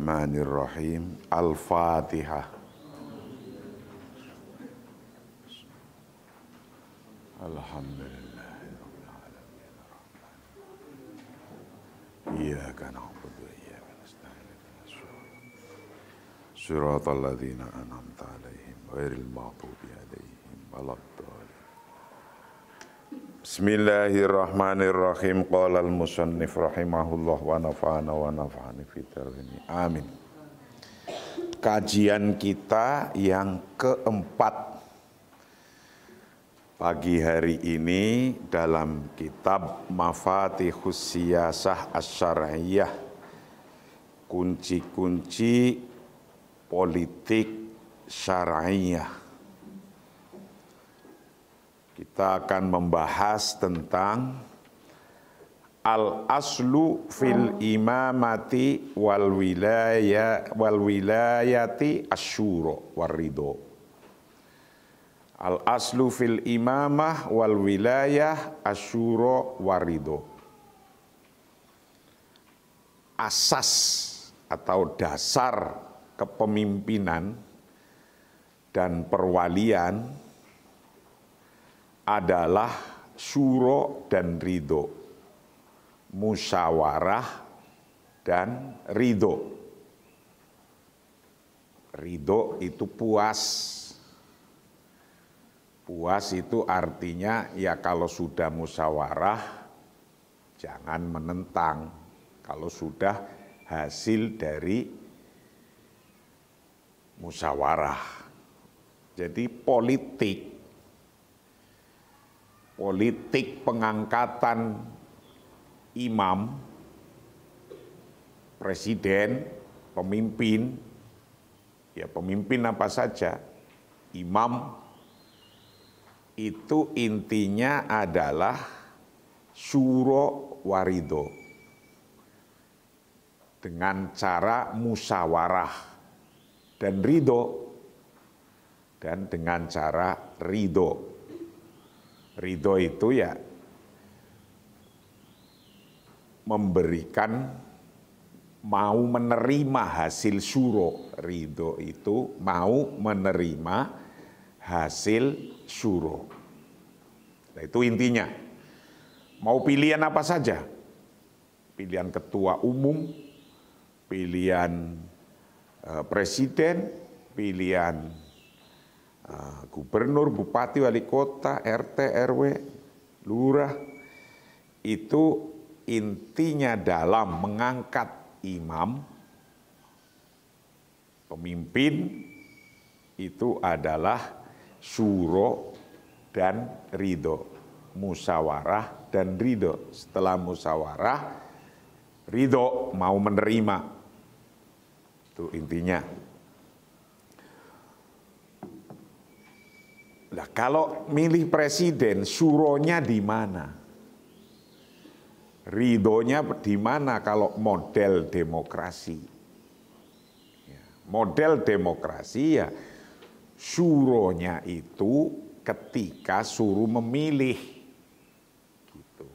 Bismillahirrahmanirrahim. Al-Fatihah. Alhamdulillahirabbil alamin. Iyyaka na'budu wa iyyaka nasta'in. Shiratal ladzina an'amta 'alaihim ghairil maghdubi 'alaihim waladdallin. Bismillahirrahmanirrahim. Qala al-musannif rahimahullah wa nafa'ana wa nafa'ani fid dharain. Amin. Kajian kita yang keempat pagi hari ini dalam kitab Mafatihus Siyasah Asy-Syar'iyyah, kunci-kunci politik syar'iyah. Kita akan membahas tentang al-aslu fil imamati wal wilayati asyura war ridho. Al-aslu fil imamah wal wilayah asyura war ridho. Asas atau dasar kepemimpinan dan perwalian adalah syuro dan ridho, musyawarah dan ridho. Ridho itu puas. Puas itu artinya ya kalau sudah musyawarah jangan menentang. Kalau sudah hasil dari musyawarah. Jadi politik pengangkatan imam, presiden, pemimpin, ya pemimpin apa saja, imam, itu intinya adalah syuro warido, dengan cara musyawarah dan ridho, dan dengan cara ridho. Ridho itu ya memberikan, mau menerima hasil syuro. Ridho itu mau menerima hasil syuro. Nah, itu intinya. Mau pilihan apa saja? Pilihan ketua umum, pilihan presiden, pilihan gubernur, bupati, wali kota, RT, RW, lurah, itu intinya dalam mengangkat imam, pemimpin, itu adalah syuro dan ridho, musyawarah dan ridho. Setelah musyawarah, ridho, mau menerima, itu intinya. Nah, kalau milih presiden, syuronya di mana? Ridhonya di mana kalau model demokrasi? Model demokrasi ya syuronya itu ketika suruh memilih. Gitu.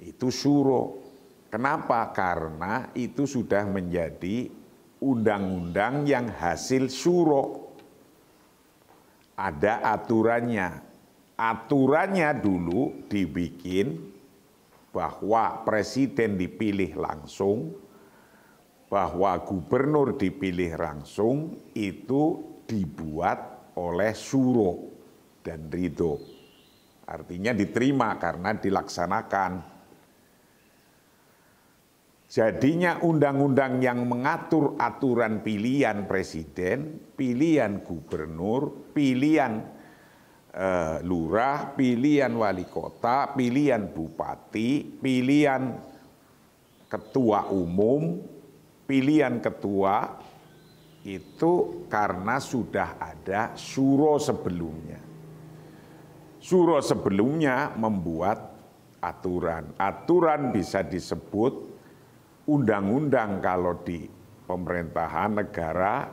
Itu syuro. Kenapa? Karena itu sudah menjadi undang-undang yang hasil syuro. Ada aturannya. Aturannya dulu dibikin bahwa presiden dipilih langsung, bahwa gubernur dipilih langsung, itu dibuat oleh syuro dan ridho. Artinya diterima karena dilaksanakan. Jadinya undang-undang yang mengatur aturan pilihan presiden, pilihan gubernur, pilihan lurah, pilihan wali kota, pilihan bupati, pilihan ketua umum, pilihan ketua, itu karena sudah ada syuro sebelumnya. Syuro sebelumnya membuat aturan. Aturan bisa disebut undang-undang kalau di pemerintahan negara,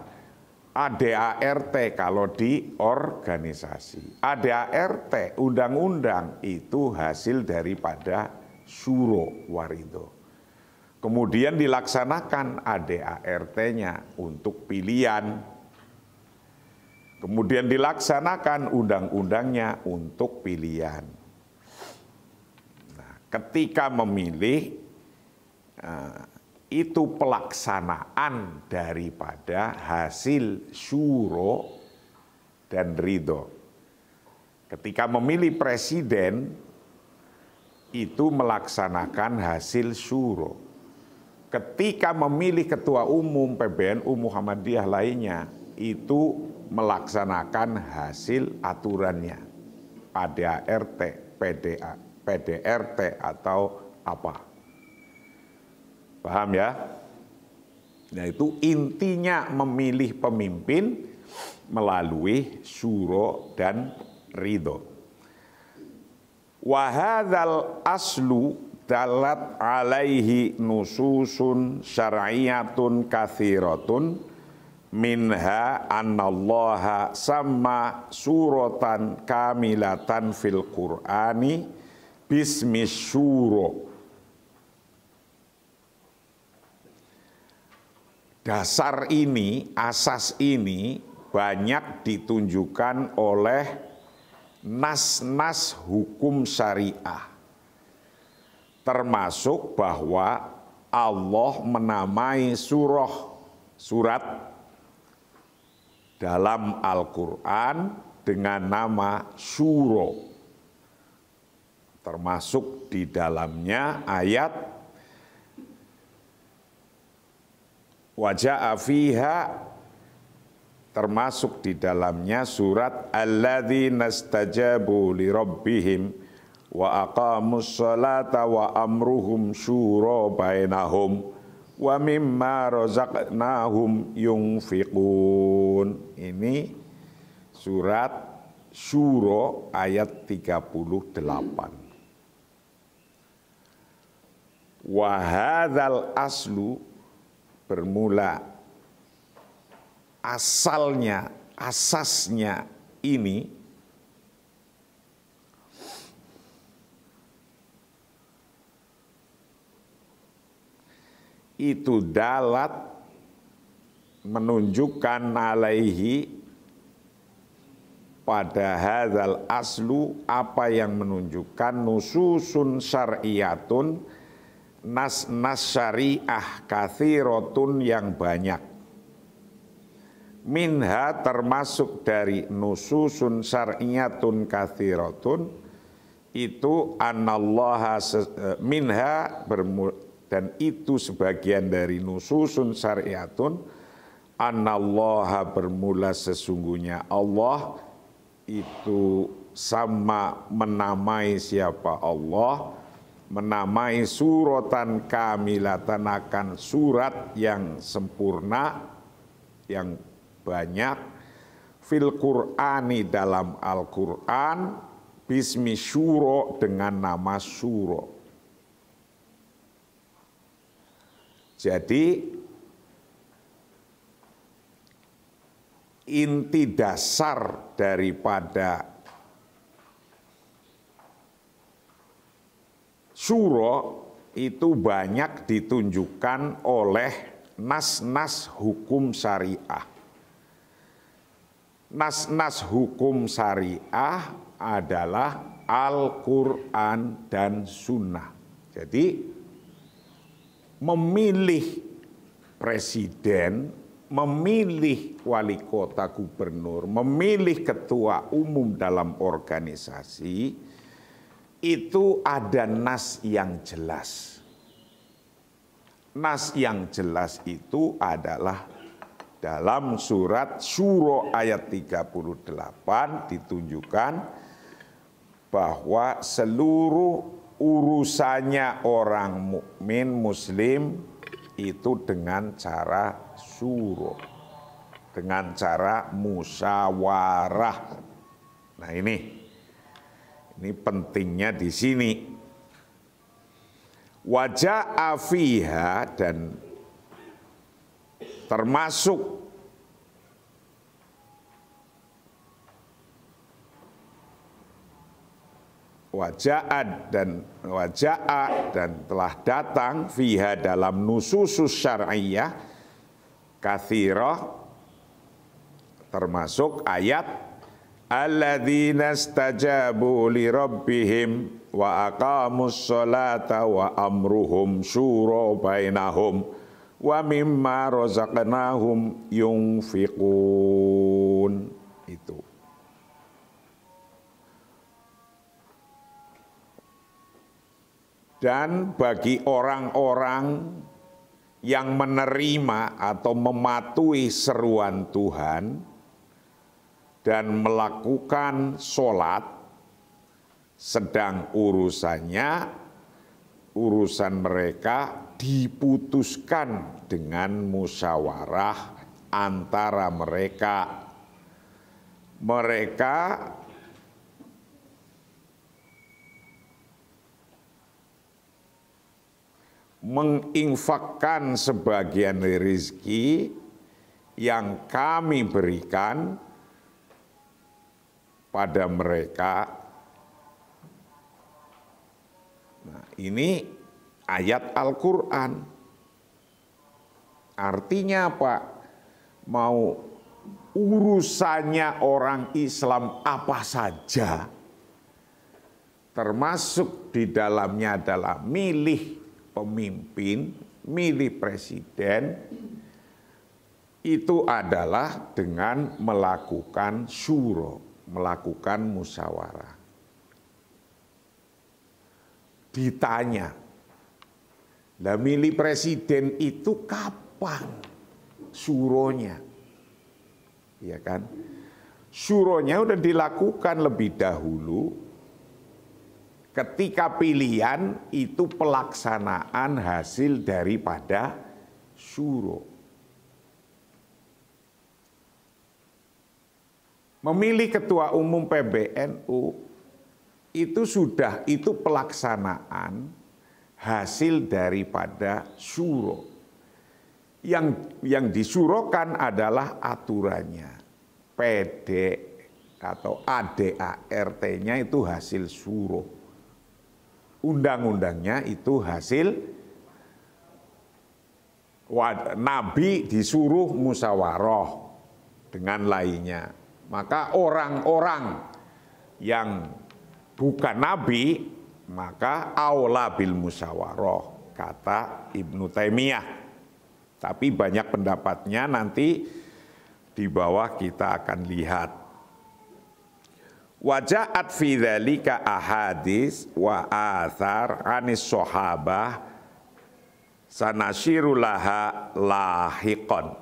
ADART kalau di organisasi. ADART, undang-undang itu hasil daripada syuro waridho. Kemudian dilaksanakan ADART-nya untuk pilihan. Kemudian dilaksanakan undang-undangnya untuk pilihan. Nah, ketika memilih, itu pelaksanaan daripada hasil syuro dan ridho. Ketika memilih presiden, itu melaksanakan hasil syuro. Ketika memilih ketua umum PBNU Muhammadiyah lainnya, itu melaksanakan hasil aturannya, ADART, PDRT atau apa. Paham ya? Nah, itu intinya memilih pemimpin melalui syuro dan ridho. Wa hadzal aslu dalat alaihi nususun syar'iyyatun katsiratun minha annallaha sama suratan kamilatan fil Qur'ani bismi syuro. Dasar ini, asas ini banyak ditunjukkan oleh nas-nas hukum syariah. Termasuk bahwa Allah menamai surat dalam Al-Quran dengan nama syuro. Termasuk di dalamnya ayat waja'a fiha, termasuk di dalamnya surat alladzina istajabu li rabbihim wa aqamus sholata wa amruhum syura bainahum wa mimma razaqnahum yunfiqun. Ini surat Syura ayat 38. Wa hadzal aslu, bermula asalnya, asasnya ini itu dalat menunjukkan alaihi pada hadzal aslu, apa yang menunjukkan nususun syar'iyatun, nas-nas syariah katsiratun yang banyak. Minha, termasuk dari nususun syar'iyatun katsiratun itu anallaha minha, dan itu sebagian dari nususun syariatun, anallaha, bermula sesungguhnya Allah itu sama menamai siapa Allah, menamai suratan kamilatan, akan surat yang sempurna, yang banyak, fil Qur'ani, dalam Al-Quran, bismi syuro, dengan nama syuro. Jadi inti dasar daripada syuro itu banyak ditunjukkan oleh nas-nas hukum syariah. Nas-nas hukum syariah adalah Al-Quran dan Sunnah. Jadi memilih presiden, memilih wali kota, gubernur, memilih ketua umum dalam organisasi, itu ada nas yang jelas. Nas yang jelas itu adalah dalam surat Syura ayat 38 ditunjukkan bahwa seluruh urusannya orang mukmin muslim itu dengan cara syuro, dengan cara musyawarah. Nah, ini pentingnya di sini. Waja'a fiha, dan termasuk waja'a dan telah datang fiha dalam nususus syar'iyyah katsirah, termasuk ayat alladzina istajabu li rabbihim wa aqamus sholata wa amruhum syura bainahum wa mimma razaqnahum yunfiqun. Itu dan bagi orang-orang yang menerima atau mematuhi seruan Tuhan dan melakukan sholat, sedang urusan mereka diputuskan dengan musyawarah antara mereka. Mereka menginfakkan sebagian rezeki yang kami berikan pada mereka. Nah, ini ayat Al-Quran. Artinya apa? Mau urusannya orang Islam apa saja, termasuk di dalamnya adalah milih pemimpin, milih presiden, itu adalah dengan melakukan syuro, melakukan musyawarah. Ditanya, lah milih presiden itu kapan syuronya? Ya kan? Syuronya udah dilakukan lebih dahulu. Ketika pilihan itu pelaksanaan hasil daripada syuro. Memilih ketua umum PBNU itu pelaksanaan hasil daripada syuro. Yang disurokan adalah aturannya. PD atau ADART-nya itu hasil syuro. Undang-undangnya itu hasil Nabi disuruh musyawarah dengan lainnya. Maka orang-orang yang bukan Nabi, maka aula bil musyawarah, kata Ibnu Taimiyah. Tapi banyak pendapatnya, nanti di bawah kita akan lihat. Waja'at fi dzalika ahadits wa athar anis sahabah sanasyiru laha lahiqan.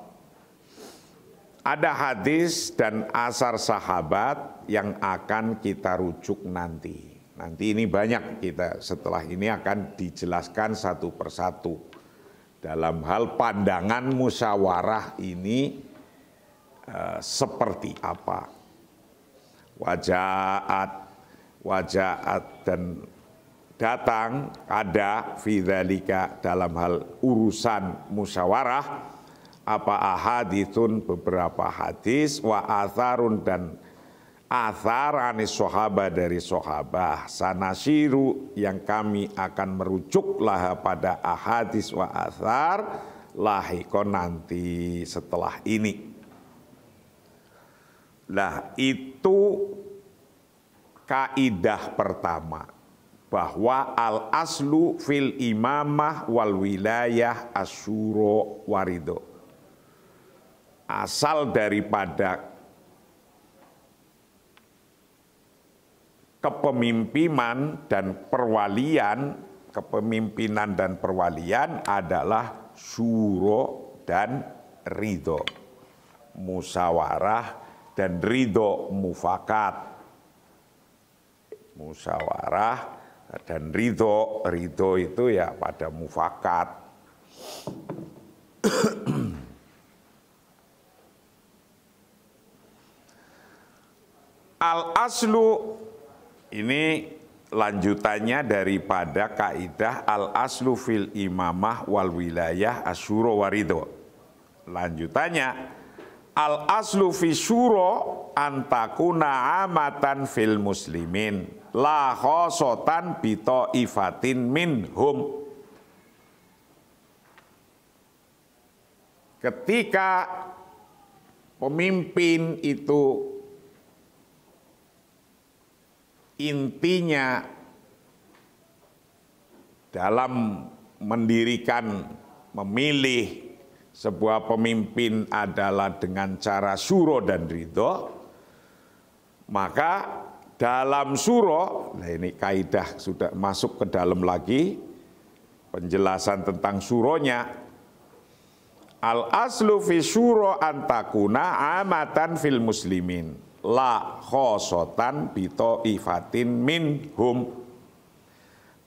Ada hadis dan asar sahabat yang akan kita rujuk nanti. Nanti ini banyak, kita setelah ini akan dijelaskan satu persatu. Dalam hal pandangan musyawarah ini seperti apa. Wajaat dan datang ada fi dzalika dalam hal urusan musyawarah apa ahaditsun beberapa hadis wa atharun dan athar anis sahabat dari sahabah sanasiru yang kami akan merujuklah pada ahadis wa athar lahikon nanti setelah ini. Nah, itu kaidah pertama, bahwa al aslu fil imamah wal wilayah asyuro warido. Asal daripada kepemimpinan dan perwalian, kepemimpinan dan perwalian adalah syuro dan ridho, musyawarah dan ridho mufakat. Musyawarah dan ridho itu ya pada mufakat. Al aslu ini lanjutannya daripada kaidah al aslu fil imamah wal wilayah asyuro waridho. Lanjutannya Al aslu fi syuro antakuna amatan fil muslimin la khosotan bito ifatin minhum. Ketika pemimpin itu intinya dalam mendirikan, memilih sebuah pemimpin adalah dengan cara syuro dan ridho, maka dalam syuro, nah ini kaidah sudah masuk ke dalam lagi, penjelasan tentang syuronya, al aslu fi syuro antakuna amatan fil muslimin, la khosotan bito ifatin minhum.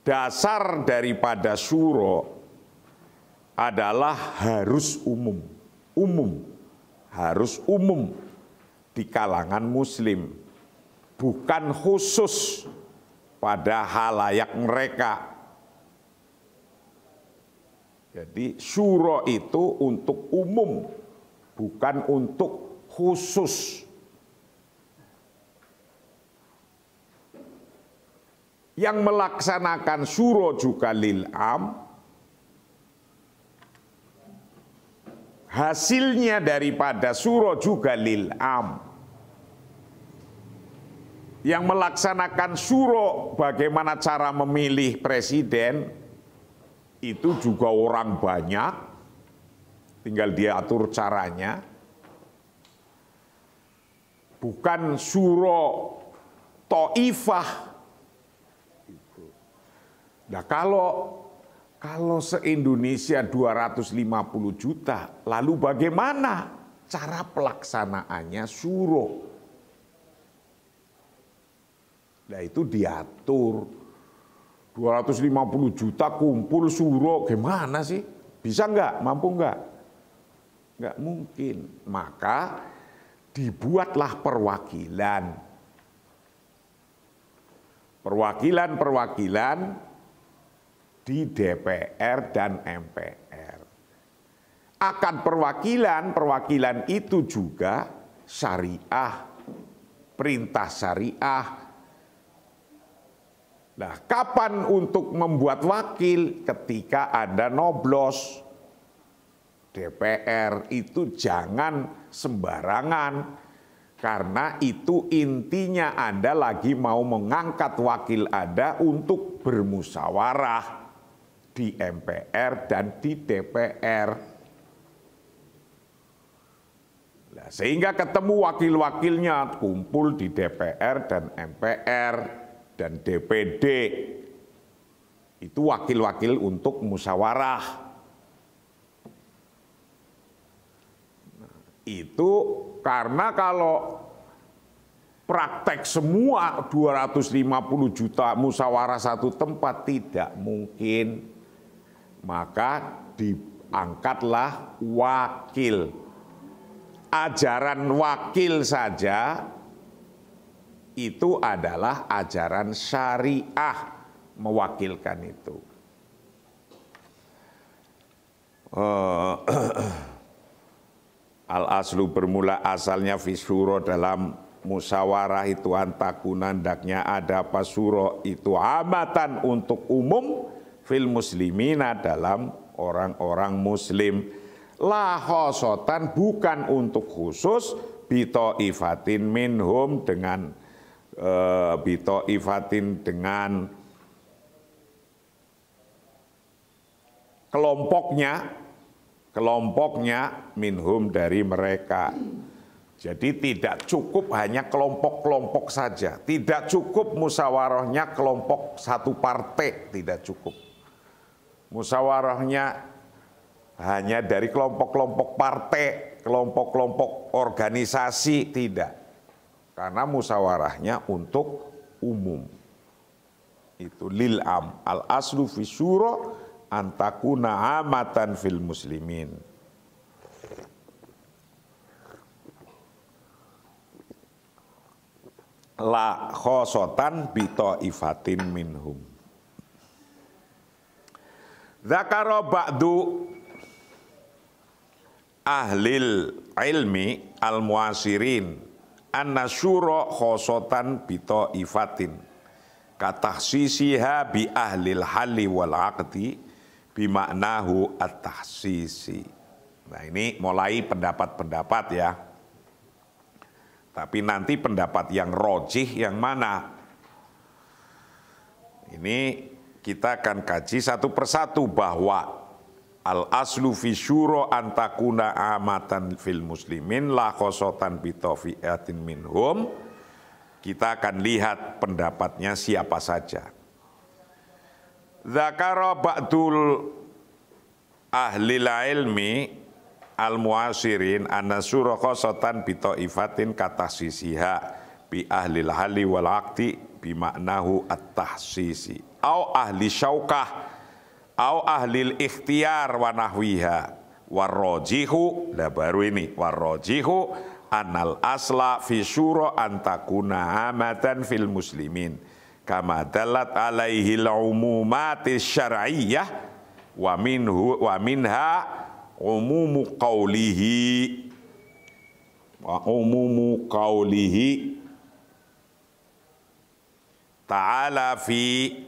Dasar daripada syuro adalah harus umum, harus umum di kalangan muslim, bukan khusus pada halayak mereka. Jadi syuro itu untuk umum, bukan untuk khusus. Yang melaksanakan syuro juga lil am, hasilnya daripada syuro juga lil am. Yang melaksanakan syuro bagaimana cara memilih presiden, itu juga orang banyak, tinggal dia atur caranya. Bukan syuro to'ifah. Nah kalau se-Indonesia 250 juta, lalu bagaimana cara pelaksanaannya syuro? Nah itu diatur. 250 juta kumpul syuro, gimana sih? Bisa nggak? Mampu nggak? Nggak mungkin. Maka dibuatlah perwakilan. Perwakilan di DPR dan MPR. Akan perwakilan itu juga syariah, perintah syariah. Nah, kapan untuk membuat wakil? Ketika ada noblos. DPR itu jangan sembarangan, karena itu intinya Anda lagi mau mengangkat wakil Anda untuk bermusyawarah di MPR dan di DPR. Nah, sehingga ketemu wakil-wakilnya kumpul di DPR dan MPR dan DPD. Itu wakil-wakil untuk musyawarah. Nah, itu karena kalau praktek semua 250 juta musyawarah satu tempat tidak mungkin. Maka diangkatlah wakil. Ajaran wakil saja itu adalah ajaran syariah, mewakilkan itu. Al-aslu bermula asalnya fi syuro dalam musyawarah itu antakuna, hendaknya ada apa syuro itu amatan untuk umum fil muslimina dalam orang-orang muslim, la khosotan bukan untuk khusus, bito ifatin minhum dengan bito ifatin dengan kelompoknya minhum dari mereka. Jadi tidak cukup hanya kelompok-kelompok saja, tidak cukup musyawarahnya kelompok satu partai, tidak cukup. Musyawarahnya hanya dari kelompok-kelompok partai, kelompok-kelompok organisasi, tidak. Karena musyawarahnya untuk umum. Itu lil am. Al aslu fi syuro antakuna amatan fil muslimin. La khosotan bito ifatin minhum. Zakaro ba'du ahlil ilmi al-muasirin anna syura khosotan bito ifatin katahsisiha bi ahlil halli wal aqdi bimaknahu at-tahsisi. Nah ini mulai pendapat-pendapat ya. Tapi nanti pendapat yang rojih yang mana? Ini kita akan kaji satu persatu bahwa al-aslu fi syuro antakuna amatan fil muslimin la khosotan bitofiatin minhum. Kita akan lihat pendapatnya siapa saja. Zakara ba'dul ahlil ilmi al-muasirin anna syuro khosotan bitoifatin katasisiha bi ahlil hali wal aqdi bimaknahu at-tahsisi. Au ahli syaukah au ahlil ikhtiar wa nahwiha warrojihu, lah baru ini warrojihu anal asla fi syura antakuna amatan fil muslimin kama dalat alaihi al-umumatis syar'iyyah wa minha umumu qawlihi ta'ala fi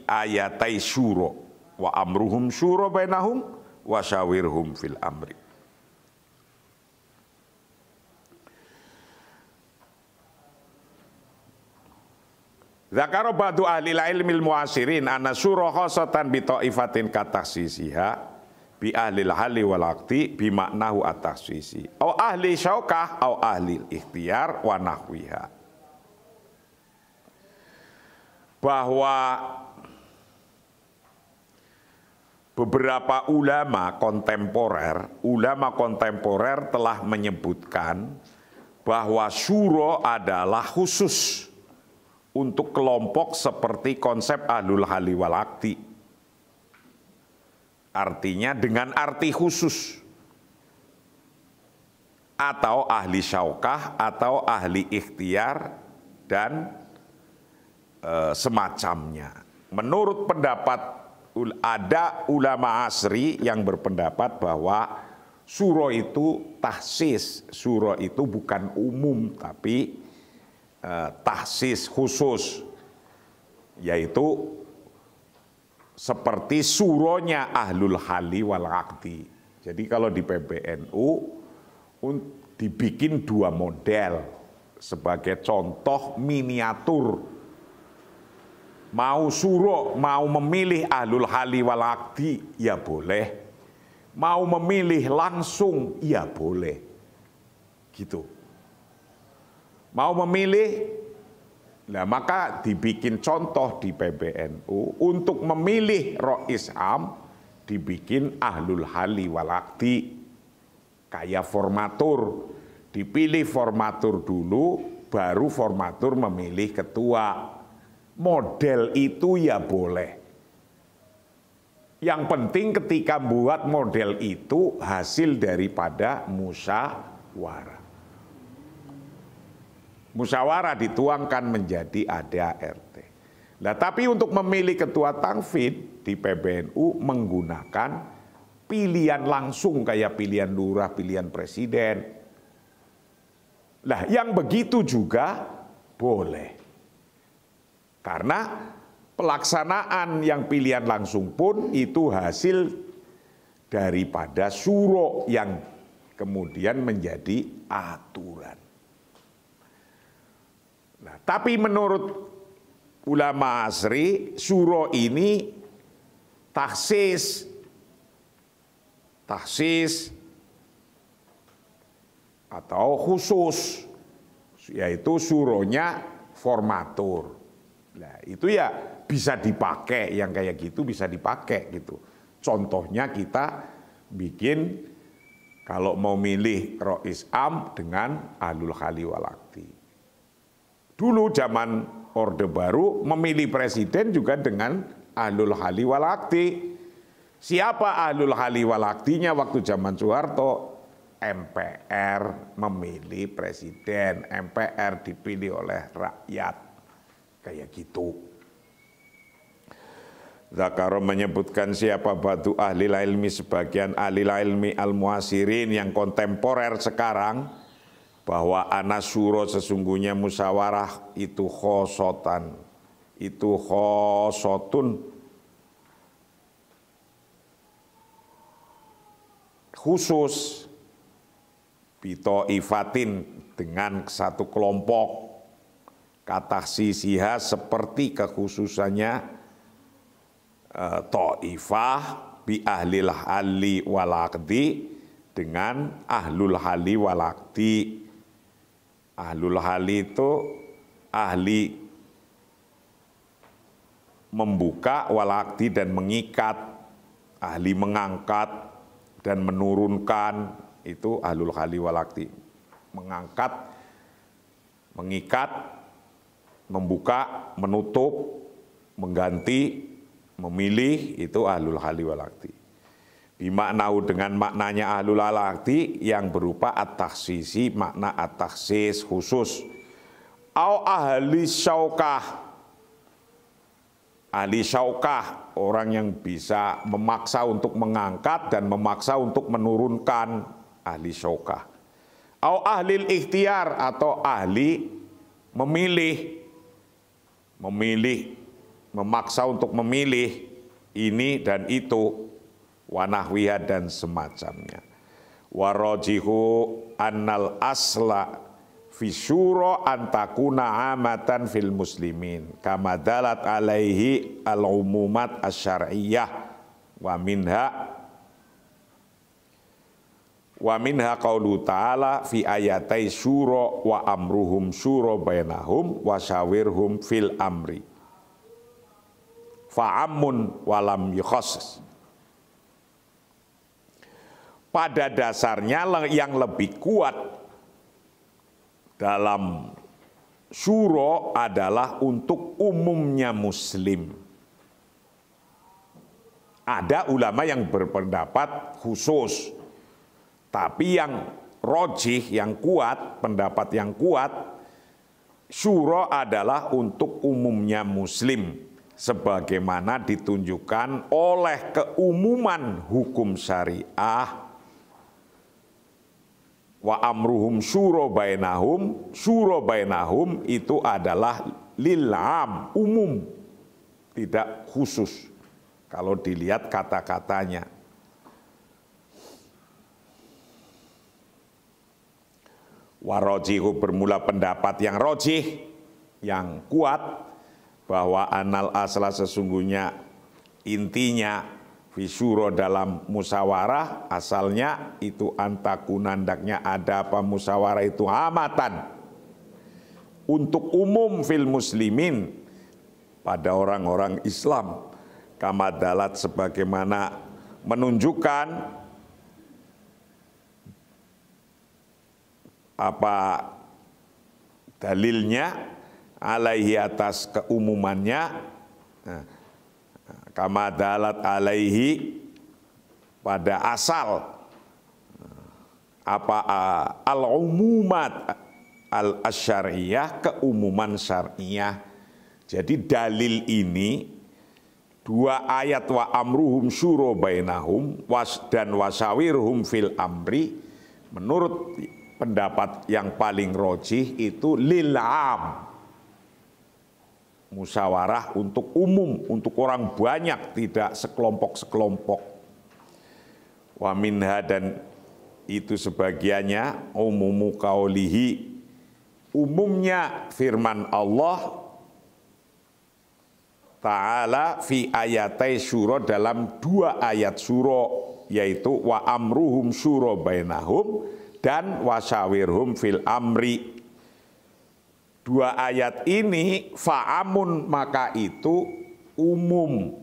ayatai syura wa amruhum syura bainahum wa syawirhum fil amri. Zakara ba'du ahli ilmil muasirin anna syura khosatan bi ta'ifatin katahsisiha bi ahli halli wal aqdi bi maknahu at-tahsisi au ahli syaukah au ahli ikhtiar wa nahwiha. Bahwa beberapa ulama kontemporer telah menyebutkan bahwa syuro adalah khusus untuk kelompok seperti konsep ahlul halli wal aqdi. Artinya dengan arti khusus. Atau ahli syaukah, atau ahli ikhtiar, dan semacamnya. Menurut pendapat ada ulama asri yang berpendapat bahwa syuro itu tahsis, syuro itu bukan umum tapi tahsis khusus, yaitu seperti syuronya ahlul halli wal aqdi. Jadi kalau di PBNU dibikin 2 model sebagai contoh miniatur. Mau syuro, mau memilih ahlul halli wal aqdi, ya boleh. Mau memilih langsung, ya boleh. Gitu. Mau memilih, nah maka dibikin contoh di PBNU untuk memilih Rois Am, dibikin ahlul halli wal aqdi. Kayak formatur, dipilih formatur dulu, baru formatur memilih ketua. Model itu ya boleh. Yang penting ketika buat model itu hasil daripada musyawarah. Musyawarah dituangkan menjadi ADART. Nah, tapi untuk memilih ketua Tanfid di PBNU menggunakan pilihan langsung kayak pilihan lurah, pilihan presiden. Nah, yang begitu juga boleh. Karena pelaksanaan yang pilihan langsung pun itu hasil daripada syuro yang kemudian menjadi aturan. Nah, tapi menurut ulama asri, syuro ini tahsis atau khusus, yaitu syuronya formatur. Nah, itu ya bisa dipakai, yang kayak gitu bisa dipakai gitu. Contohnya kita bikin kalau mau milih Rois Am dengan ahlul halli wal aqdi. Dulu zaman Orde Baru memilih presiden juga dengan ahlul halli wal aqdi. Siapa ahlul halli wal aqdinya waktu zaman Soeharto? MPR memilih presiden, MPR dipilih oleh rakyat. Kayak gitu. Zakaro menyebutkan siapa batu ahli ilmi, sebagian ahli ilmi al-muasirin yang kontemporer sekarang, bahwa anasyuro sesungguhnya musyawarah itu khosotan, itu khosotun, khusus, bito ifatin, dengan satu kelompok, kata sisiha seperti kekhususannya ta'ifah bi ahlil hali wal aqdi, dengan ahlul hali wal aqdi. Ahlul hali itu ahli membuka wal aqdi dan mengikat, ahli mengangkat dan menurunkan, itu ahlul hali wal aqdi. Mengangkat, mengikat, membuka, menutup, mengganti, memilih, itu ahlul hali wal aqdi. Bimaknau, dengan maknanya ahlul hali wal aqdi yang berupa at-takhsisi, makna at-takhsis, khusus. Au ahli syaukah, ahli syaukah, orang yang bisa memaksa untuk mengangkat dan memaksa untuk menurunkan, ahli syaukah. Au ahli ikhtiar, atau ahli memilih, memaksa untuk memilih ini dan itu, wanahwiha dan semacamnya. Warajihu annal asla fi syura antakuna amatan fil muslimin kama dalat alaihi al-umumat asy-syar'iyyah wa minha qaulu ta'ala fi ayatai syura wa amruhum syura bainahum wa syawirhum fil amri fa'amun walam yukhassis. Pada dasarnya yang lebih kuat dalam syuro adalah untuk umumnya muslim. Ada ulama yang berpendapat khusus, tapi yang rojih, yang kuat, pendapat yang kuat, syuro adalah untuk umumnya muslim, sebagaimana ditunjukkan oleh keumuman hukum syariah. Wa amruhum syuro bainahum itu adalah lil'am, umum, tidak khusus kalau dilihat kata-katanya. Warojihu, bermula pendapat yang rojih, yang kuat, bahwa anal asla sesungguhnya intinya fisyuro dalam musyawarah, asalnya itu antakunandaknya ada apa musyawarah itu amatan, untuk umum fil muslimin, pada orang-orang Islam, kamadalat sebagaimana menunjukkan apa dalilnya, alaihi atas keumumannya, kama dalat alaihi pada asal apa al-umumat al-syar'iyah, keumuman syar'iyah. Jadi dalil ini dua ayat wa amruhum syuro bainahum dan wasawirhum fil amri, menurut pendapat yang paling rojih itu lil'am, musyawarah untuk umum, untuk orang banyak, tidak sekelompok-sekelompok. Wa minha, dan itu sebagiannya, umumu qaulihi, umumnya firman Allah Ta'ala fi ayatai syuro, dalam dua ayat syuro, yaitu wa amruhum syuro bainahum dan wasyawirhum fil amri. Dua ayat ini fa'amun, maka itu umum,